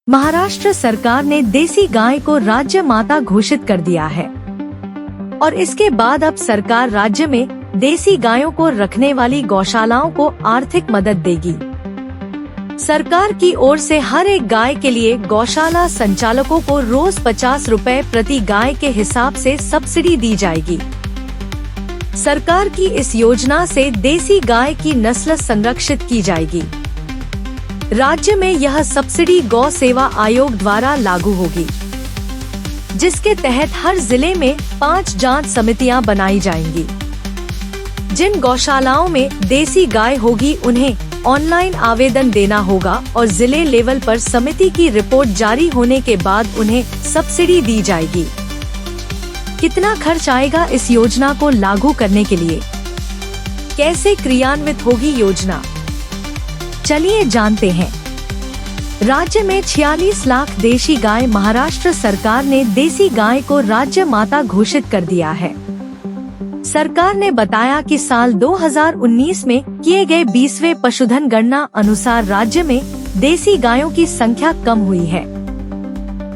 महाराष्ट्र सरकार ने देसी गाय को राज्य माता घोषित कर दिया है और इसके बाद अब सरकार राज्य में देसी गायों को रखने वाली गौशालाओं को आर्थिक मदद देगी। सरकार की ओर से हर एक गाय के लिए गौशाला संचालकों को रोज 50 रुपए प्रति गाय के हिसाब से सब्सिडी दी जाएगी। सरकार की इस योजना से देसी गाय की नस्ल संरक्षित की जाएगी। राज्य में यह सब्सिडी गौ सेवा आयोग द्वारा लागू होगी, जिसके तहत हर जिले में 5 जांच समितियां बनाई जाएंगी। जिन गौशालाओं में देसी गाय होगी उन्हें ऑनलाइन आवेदन देना होगा और जिले लेवल पर समिति की रिपोर्ट जारी होने के बाद उन्हें सब्सिडी दी जाएगी। कितना खर्च आएगा इस योजना को लागू करने के लिए? कैसे क्रियान्वित होगी योजना? चलिए जानते हैं। राज्य में 46 लाख देशी गाय। महाराष्ट्र सरकार ने देसी गाय को राज्य माता घोषित कर दिया है। सरकार ने बताया कि साल 2019 में किए गए 20वें पशुधन गणना अनुसार राज्य में देसी गायों की संख्या कम हुई है।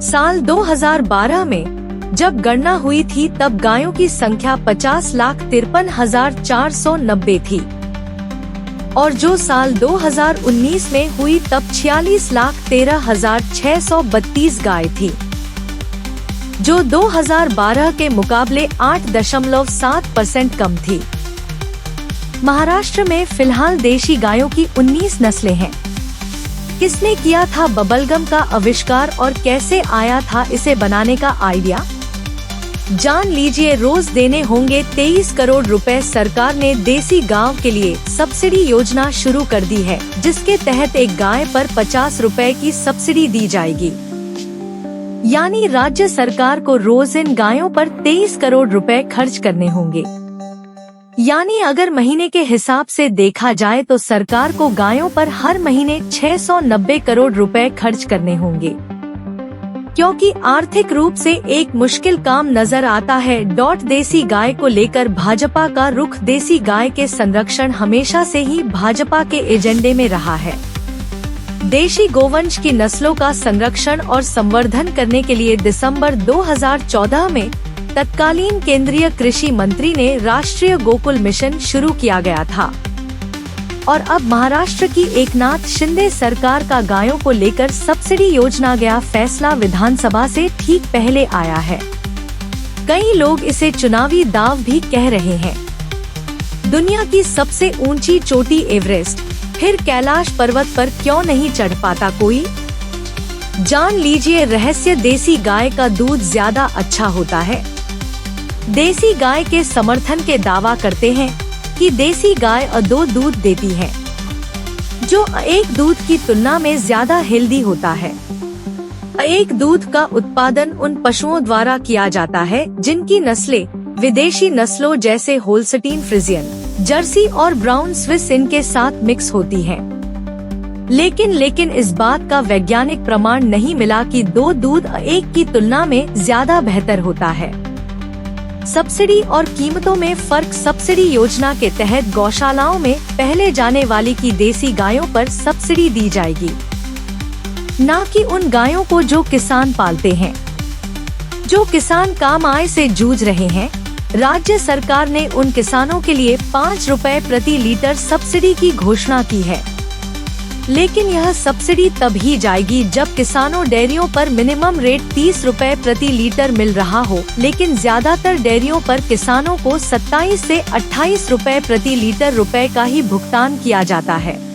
साल 2012 में जब गणना हुई थी तब गायों की संख्या 50,53,490 थी और जो साल 2019 में हुई तब 46,13,632 गाय थी, जो 2012 के मुकाबले 8.7% कम थी। महाराष्ट्र में फिलहाल देशी गायों की 19 नस्लें हैं। किसने किया था बबलगम का आविष्कार और कैसे आया था इसे बनाने का आइडिया? जान लीजिए। रोज देने होंगे 23 करोड़ रुपए। सरकार ने देसी गांव के लिए सब्सिडी योजना शुरू कर दी है, जिसके तहत एक गाय पर 50 रुपए की सब्सिडी दी जाएगी। यानी राज्य सरकार को रोज इन गायों पर 23 करोड़ रुपए खर्च करने होंगे। यानी अगर महीने के हिसाब से देखा जाए तो सरकार को गायों पर हर महीने 690 करोड़ रुपए खर्च करने होंगे, क्योंकि आर्थिक रूप से एक मुश्किल काम नजर आता है। देसी गाय को लेकर भाजपा का रुख। देसी गाय के संरक्षण हमेशा से ही भाजपा के एजेंडे में रहा है। देशी गोवंश की नस्लों का संरक्षण और संवर्धन करने के लिए दिसंबर 2014 में तत्कालीन केंद्रीय कृषि मंत्री ने राष्ट्रीय गोकुल मिशन शुरू किया गया था और अब महाराष्ट्र की एकनाथ शिंदे सरकार का गायों को लेकर सब्सिडी योजना गया फैसला विधानसभा से ठीक पहले आया है। कई लोग इसे चुनावी दांव भी कह रहे हैं। दुनिया की सबसे ऊंची चोटी एवरेस्ट, फिर कैलाश पर्वत पर क्यों नहीं चढ़ पाता कोई? जान लीजिए रहस्य। देसी गाय का दूध ज्यादा अच्छा होता है। देसी गाय के समर्थन के दावा करते हैं कि देसी गाय 2 दूध देती है, जो एक दूध की तुलना में ज्यादा हेल्दी होता है। एक दूध का उत्पादन उन पशुओं द्वारा किया जाता है जिनकी नस्लें विदेशी नस्लों जैसे होल्स्टीन फ्रिजियन, जर्सी और ब्राउन स्विस इनके साथ मिक्स होती हैं। लेकिन इस बात का वैज्ञानिक प्रमाण नहीं मिला कि 2 दूध एक की तुलना में ज्यादा बेहतर होता है। सब्सिडी और कीमतों में फर्क। सब्सिडी योजना के तहत गौशालाओं में पहले जाने वाली की देसी गायों पर सब्सिडी दी जाएगी, न कि उन गायों को जो किसान पालते हैं। जो किसान कम आय से जूझ रहे हैं, राज्य सरकार ने उन किसानों के लिए 5 रुपए प्रति लीटर सब्सिडी की घोषणा की है। लेकिन यह सब्सिडी तब ही जाएगी जब किसानों डेयरियों पर मिनिमम रेट 30 रुपए प्रति लीटर मिल रहा हो, लेकिन ज्यादातर डेयरियों पर किसानों को 27 से 28 रुपए प्रति लीटर का ही भुगतान किया जाता है।